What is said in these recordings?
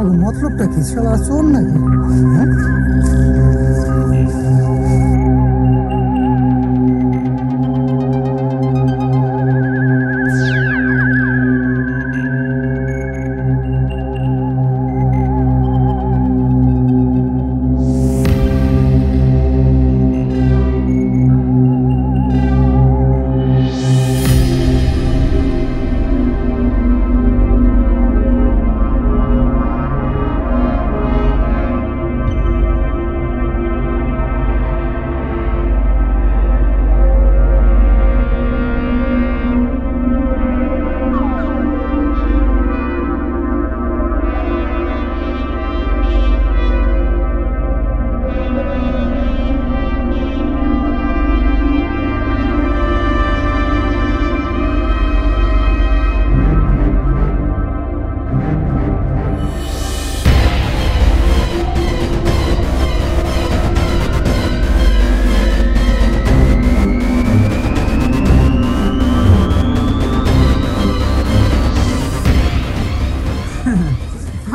আমাকে মতলবটা কি শালা চোর নাকি? হ্যাঁ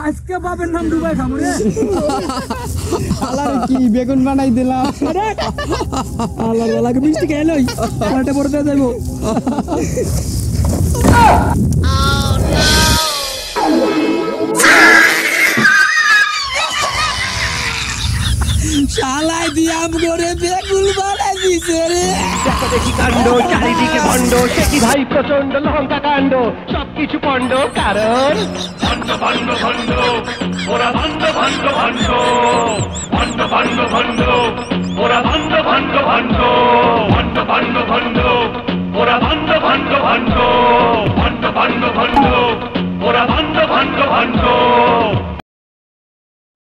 আজকে বাপের নাম ডুবাই খাবো রে। আলার কি বেগুন বানাই দিলাম। আলার আলাকে মিষ্টি খেয়ে লই, আলাটা পড়তে যাইবো। শালাই দিয়াম করে বেগুন বানাই দিছে রে। দেখো দেখি কাণ্ড, চারিদিকে ভণ্ড, সে কি ভাই প্রচন্ড লঙ্কা কাণ্ড, সবকিছু পণ্ড কারণ ভণ্ড ভণ্ড ভণ্ড, ওরা ভণ্ড ভণ্ড ভণ্ড।